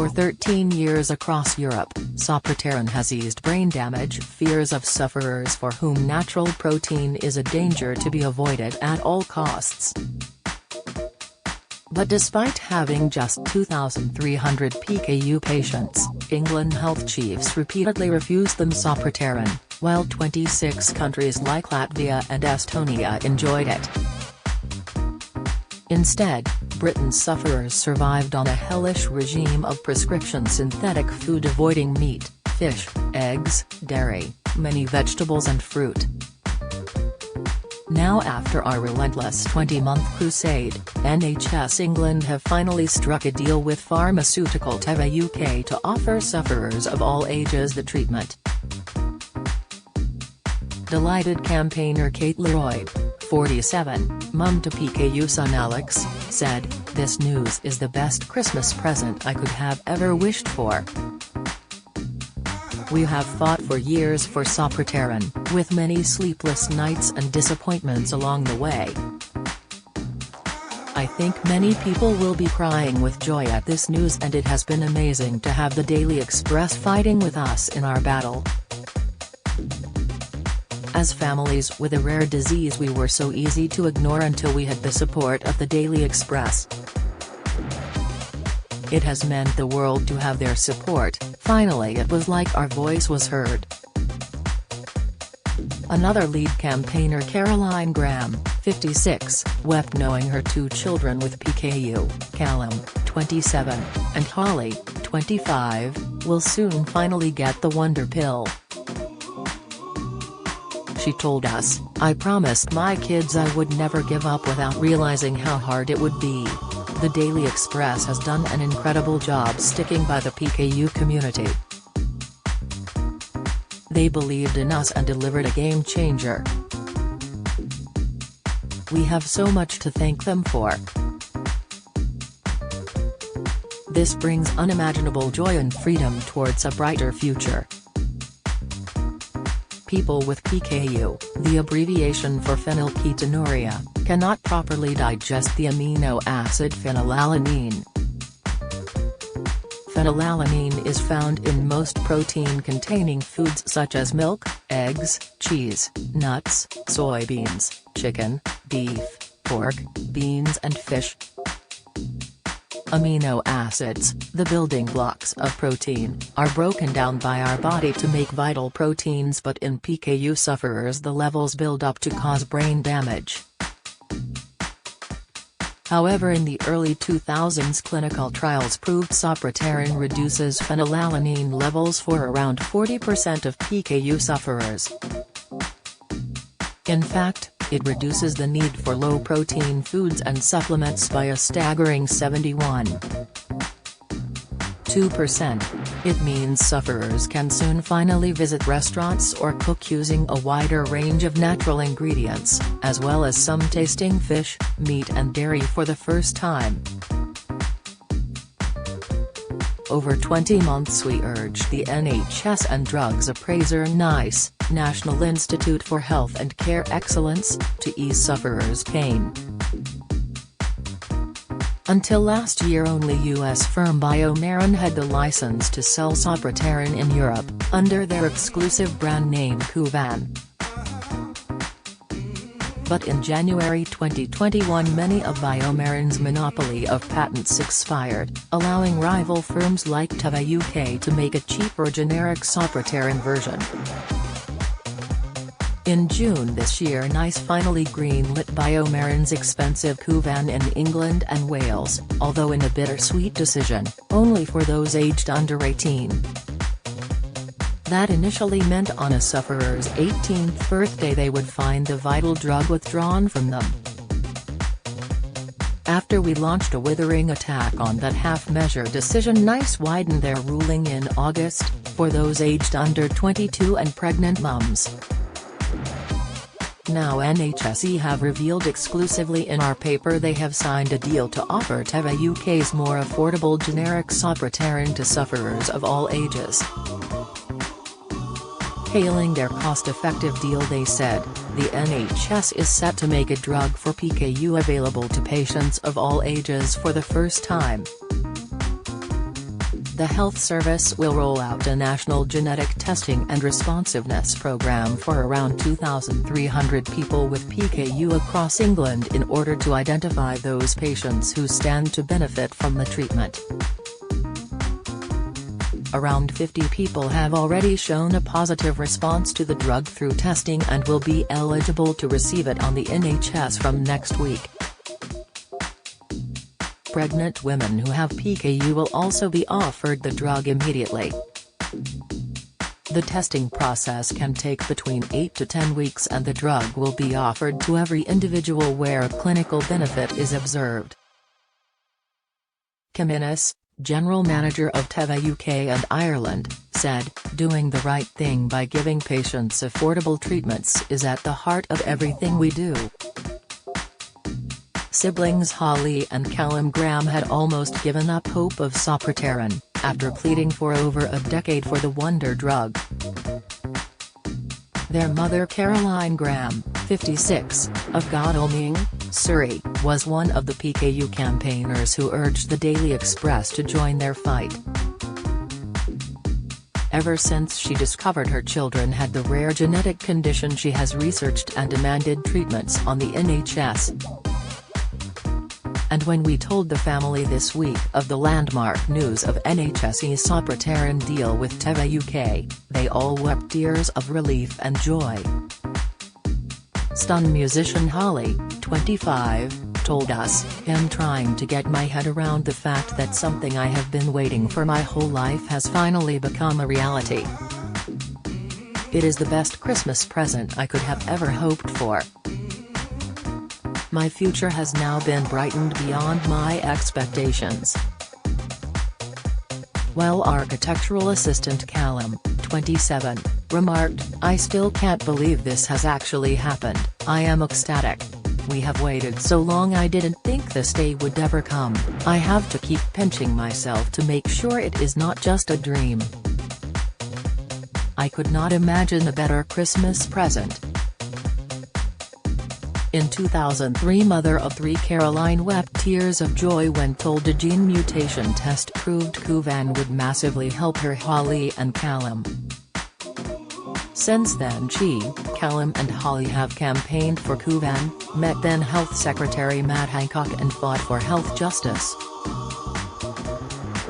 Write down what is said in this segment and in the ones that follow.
For 13 years across Europe, sapropterin has eased brain damage fears of sufferers for whom natural protein is a danger to be avoided at all costs. But despite having just 2,300 PKU patients, England health chiefs repeatedly refused them sapropterin, while 26 countries like Latvia and Estonia enjoyed it. Instead, Britain's sufferers survived on a hellish regime of prescription synthetic food avoiding meat, fish, eggs, dairy, many vegetables and fruit. Now after our relentless 20-month crusade, NHS England have finally struck a deal with pharmaceutical Teva UK to offer sufferers of all ages the treatment. Delighted campaigner Kate Leroyd, 47, mum to PKU son Alex, said, "This news is the best Christmas present I could have ever wished for. We have fought for years for sapropterin, with many sleepless nights and disappointments along the way. I think many people will be crying with joy at this news, and it has been amazing to have the Daily Express fighting with us in our battle. As families with a rare disease, we were so easy to ignore until we had the support of the Daily Express. It has meant the world to have their support. Finally it was like our voice was heard." Another lead campaigner Caroline Graham, 56, wept knowing her two children with PKU, Callum, 27, and Holly, 25, will soon finally get the wonder pill. She told us, "I promised my kids I would never give up without realizing how hard it would be. The Daily Express has done an incredible job sticking by the PKU community. They believed in us and delivered a game changer. We have so much to thank them for. This brings unimaginable joy and freedom towards a brighter future." People with PKU, the abbreviation for phenylketonuria, cannot properly digest the amino acid phenylalanine. Phenylalanine is found in most protein-containing foods such as milk, eggs, cheese, nuts, soybeans, chicken, beef, pork, beans and fish. Amino acids, the building blocks of protein, are broken down by our body to make vital proteins, but in PKU sufferers the levels build up to cause brain damage. However, in the early 2000s clinical trials proved sapropterin reduces phenylalanine levels for around 40% of PKU sufferers. In fact, it reduces the need for low-protein foods and supplements by a staggering 71.2%. It means sufferers can soon finally visit restaurants or cook using a wider range of natural ingredients, as well as some tasting fish, meat and dairy for the first time. Over 20 months we urged the NHS and drugs appraiser NICE, National Institute for Health and Care Excellence, to ease sufferers' pain. Until last year only US firm BioMarin had the license to sell sapropterin in Europe, under their exclusive brand name Kuvan. But in January 2021 many of BioMarin's monopoly of patents expired, allowing rival firms like Teva UK to make a cheaper generic sapropterin version. In June this year NICE finally greenlit BioMarin's expensive Kuvan in England and Wales, although in a bittersweet decision, only for those aged under 18. That initially meant on a sufferer's 18th birthday they would find the vital drug withdrawn from them. After we launched a withering attack on that half-measure decision, NICE widened their ruling in August, for those aged under 22 and pregnant mums. Now NHSE have revealed exclusively in our paper they have signed a deal to offer Teva UK's more affordable generic sapropterin to sufferers of all ages. Hailing their cost-effective deal, they said, the NHS is set to make a drug for PKU available to patients of all ages for the first time. The health service will roll out a national genetic testing and responsiveness program for around 2,300 people with PKU across England in order to identify those patients who stand to benefit from the treatment. Around 50 people have already shown a positive response to the drug through testing and will be eligible to receive it on the NHS from next week. Pregnant women who have PKU will also be offered the drug immediately. The testing process can take between 8 to 10 weeks and the drug will be offered to every individual where a clinical benefit is observed. Kim Innes, General Manager of Teva UK and Ireland, said, "Doing the right thing by giving patients affordable treatments is at the heart of everything we do." Siblings Holly and Callum Graham had almost given up hope of sapropterin, after pleading for over a decade for the wonder drug. Their mother Caroline Graham, 56, of Godalming, Surrey, was one of the PKU campaigners who urged the Daily Express to join their fight. Ever since she discovered her children had the rare genetic condition, she has researched and demanded treatments on the NHS. And when we told the family this week of the landmark news of NHS's sapropterin deal with Teva UK, they all wept tears of relief and joy. Stunned musician Holly, 25, told us, "I'm trying to get my head around the fact that something I have been waiting for my whole life has finally become a reality. It is the best Christmas present I could have ever hoped for. My future has now been brightened beyond my expectations." While architectural assistant Callum, 27, remarked, "I still can't believe this has actually happened. I am ecstatic. We have waited so long, I didn't think this day would ever come. I have to keep pinching myself to make sure it is not just a dream. I could not imagine a better Christmas present." In 2003, mother of three Caroline wept tears of joy when told a gene mutation test proved Kuvan would massively help her Holly and Callum. Since then she, Callum and Holly have campaigned for Kuvan, met then Health Secretary Matt Hancock and fought for health justice.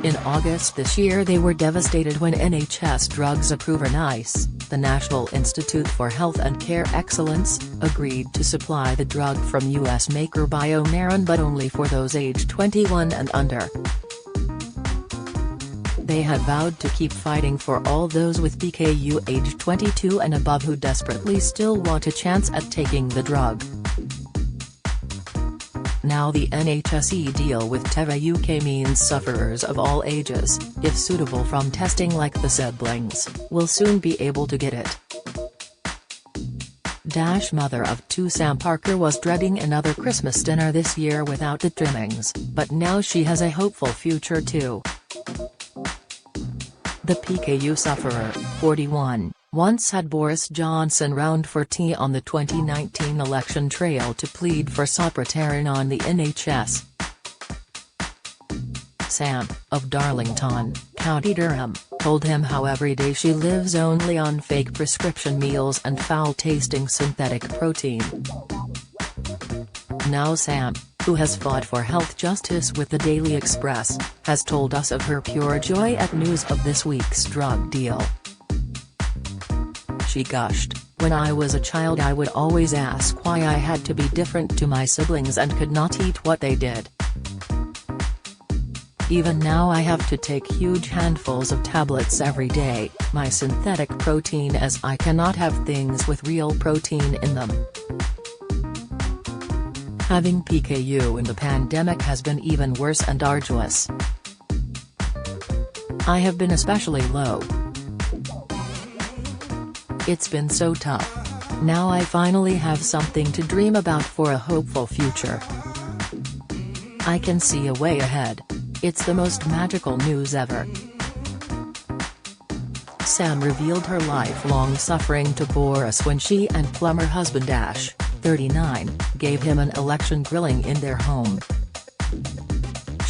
In August this year they were devastated when NHS Drugs Approver NICE, the National Institute for Health and Care Excellence, agreed to supply the drug from US maker BioMarin but only for those aged 21 and under. They had vowed to keep fighting for all those with PKU aged 22 and above who desperately still want a chance at taking the drug. Now the NHSE deal with Teva UK means sufferers of all ages, if suitable from testing like the siblings, will soon be able to get it. Mother of two Sam Parker was dreading another Christmas dinner this year without the trimmings, but now she has a hopeful future too. The PKU sufferer, 41, once had Boris Johnson round for tea on the 2019 election trail to plead for sapropterin on the NHS. Sam, of Darlington, County Durham, told him how every day she lives only on fake prescription meals and foul-tasting synthetic protein. Now Sam, who has fought for health justice with the Daily Express, has told us of her pure joy at news of this week's drug deal. She gushed, "When I was a child I would always ask why I had to be different to my siblings and could not eat what they did. Even now I have to take huge handfuls of tablets every day, my synthetic protein, as I cannot have things with real protein in them." Having PKU in the pandemic has been even worse and arduous. "I have been especially low. It's been so tough. Now I finally have something to dream about for a hopeful future. I can see a way ahead. It's the most magical news ever." Sam revealed her lifelong suffering to Boris when she and plumber husband Ash, 39, gave him an election grilling in their home.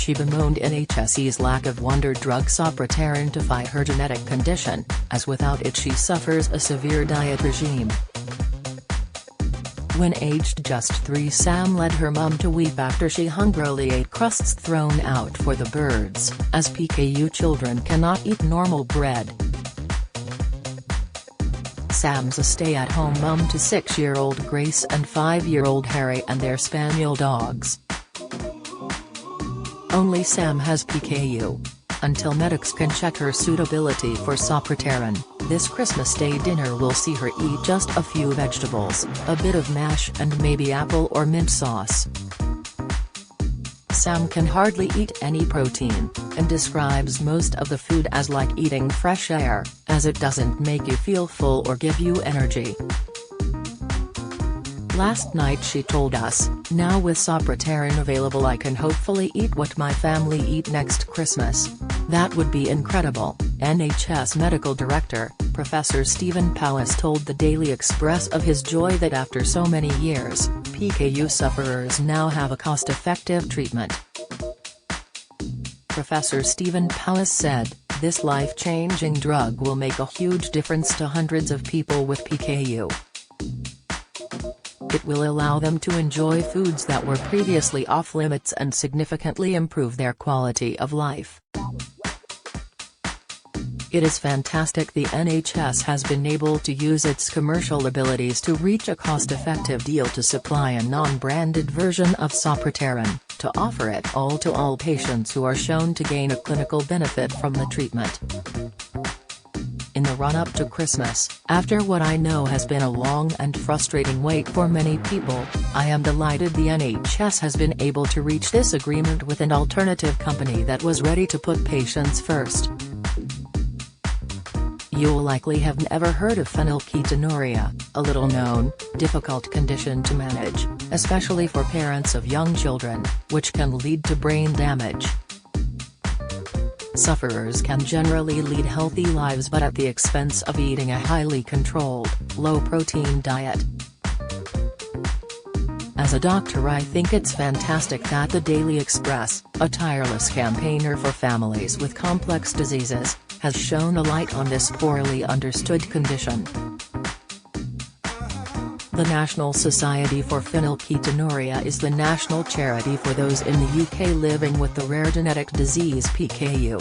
She bemoaned NHS's lack of wonder drug sapropterin to fight her genetic condition, as without it she suffers a severe diet regime. When aged just 3, Sam led her mum to weep after she hungrily ate crusts thrown out for the birds, as PKU children cannot eat normal bread. Sam's a stay-at-home mum to 6-year-old Grace and 5-year-old Harry and their spaniel dogs. Only Sam has PKU. Until medics can check her suitability for sapropterin, this Christmas Day dinner will see her eat just a few vegetables, a bit of mash and maybe apple or mint sauce. Sam can hardly eat any protein, and describes most of the food as like eating fresh air, as it doesn't make you feel full or give you energy. Last night she told us, "Now with sapropterin available I can hopefully eat what my family eat next Christmas. That would be incredible," NHS Medical Director, Professor Stephen Powis told the Daily Express of his joy that after so many years, PKU sufferers now have a cost-effective treatment. Professor Stephen Powis said, "This life-changing drug will make a huge difference to hundreds of people with PKU. It will allow them to enjoy foods that were previously off-limits and significantly improve their quality of life. It is fantastic the NHS has been able to use its commercial abilities to reach a cost-effective deal to supply a non-branded version of sapropterin, to offer it all to all patients who are shown to gain a clinical benefit from the treatment. In the run-up to Christmas, after what I know has been a long and frustrating wait for many people, I am delighted the NHS has been able to reach this agreement with an alternative company that was ready to put patients first." You'll likely have never heard of phenylketonuria, a little-known, difficult condition to manage, especially for parents of young children, which can lead to brain damage. Sufferers can generally lead healthy lives but at the expense of eating a highly controlled, low-protein diet. As a doctor I think it's fantastic that the Daily Express, a tireless campaigner for families with complex diseases, has shone a light on this poorly understood condition. The National Society for Phenylketonuria is the national charity for those in the UK living with the rare genetic disease PKU.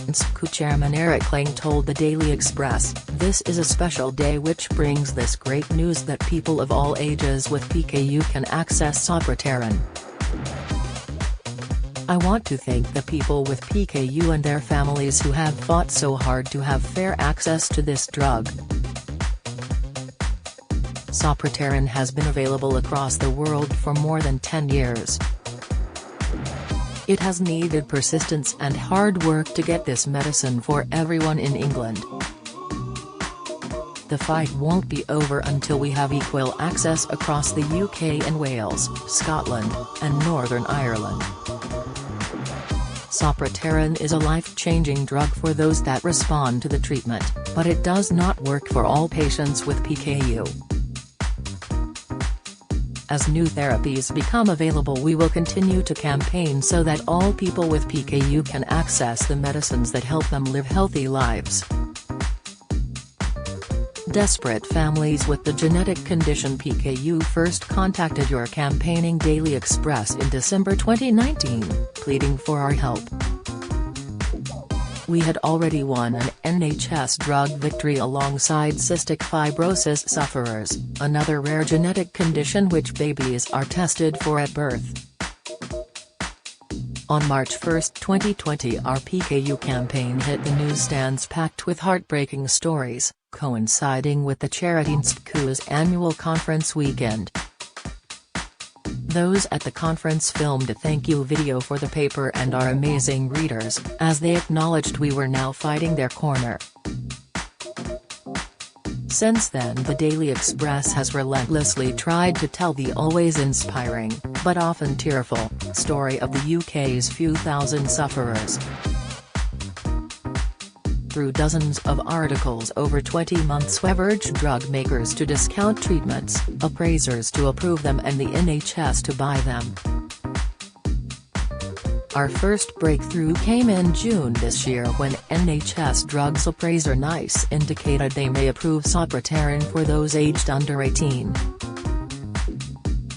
NSCU Chairman Eric Lang told the Daily Express, "This is a special day which brings this great news that people of all ages with PKU can access sapropterin. I want to thank the people with PKU and their families who have fought so hard to have fair access to this drug." Sapropterin has been available across the world for more than 10 years. It has needed persistence and hard work to get this medicine for everyone in England. The fight won't be over until we have equal access across the UK and Wales, Scotland, and Northern Ireland. Sapropterin is a life-changing drug for those that respond to the treatment, but it does not work for all patients with PKU. As new therapies become available we will continue to campaign so that all people with PKU can access the medicines that help them live healthy lives. Desperate families with the genetic condition PKU first contacted your campaigning Daily Express in December 2019, pleading for our help. We had already won an NHS drug victory alongside cystic fibrosis sufferers, another rare genetic condition which babies are tested for at birth. On March 1, 2020 our PKU campaign hit the newsstands packed with heartbreaking stories, coinciding with the charity NSCU's annual conference weekend. Those at the conference filmed a thank you video for the paper and our amazing readers, as they acknowledged we were now fighting their corner. Since then the Daily Express has relentlessly tried to tell the always inspiring, but often tearful, story of the UK's few thousand sufferers. Through dozens of articles over 20 months we've urged drug makers to discount treatments, appraisers to approve them and the NHS to buy them. Our first breakthrough came in June this year when NHS drugs appraiser NICE indicated they may approve sapropterin for those aged under 18.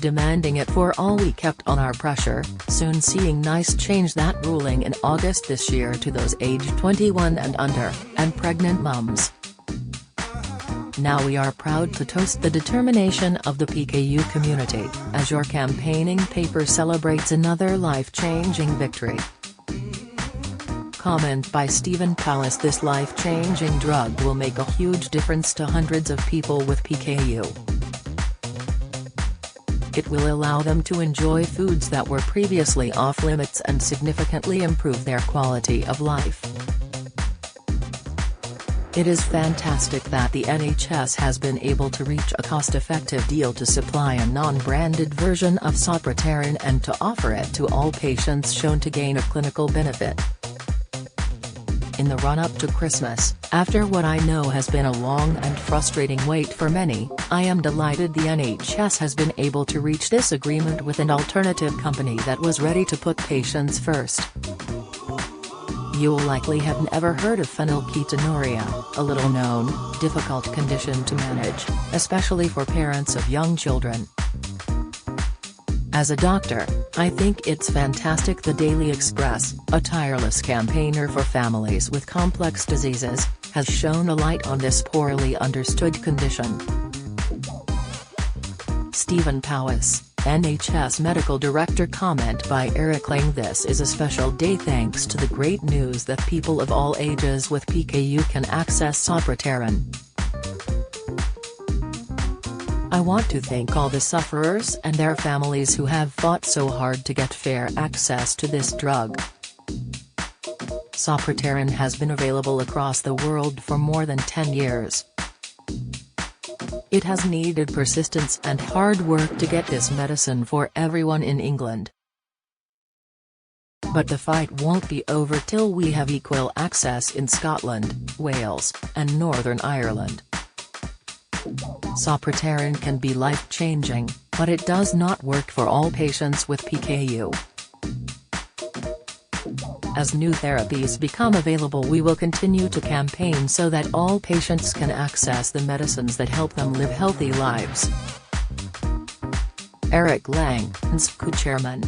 Demanding it for all, we kept on our pressure, soon seeing NICE change that ruling in August this year to those aged 21 and under, and pregnant mums. Now we are proud to toast the determination of the PKU community, as your campaigning paper celebrates another life-changing victory. Comment by Stephen Powis: This life-changing drug will make a huge difference to hundreds of people with PKU. It will allow them to enjoy foods that were previously off-limits and significantly improve their quality of life. It is fantastic that the NHS has been able to reach a cost-effective deal to supply a non-branded version of sapropterin and to offer it to all patients shown to gain a clinical benefit. In the run-up to Christmas, after what I know has been a long and frustrating wait for many, I am delighted the NHS has been able to reach this agreement with an alternative company that was ready to put patients first. You'll likely have never heard of phenylketonuria, a little-known, difficult condition to manage, especially for parents of young children. As a doctor, I think it's fantastic the Daily Express, a tireless campaigner for families with complex diseases, has shone a light on this poorly understood condition. Stephen Powis, NHS Medical Director. Comment by Eric Lang: This is a special day thanks to the great news that people of all ages with PKU can access sapropterin. I want to thank all the sufferers and their families who have fought so hard to get fair access to this drug. Sapropterin has been available across the world for more than 10 years. It has needed persistence and hard work to get this medicine for everyone in England. But the fight won't be over till we have equal access in Scotland, Wales, and Northern Ireland. Sapropterin can be life-changing, but it does not work for all patients with PKU. As new therapies become available, we will continue to campaign so that all patients can access the medicines that help them live healthy lives. Eric Lang, NSCU Chairman.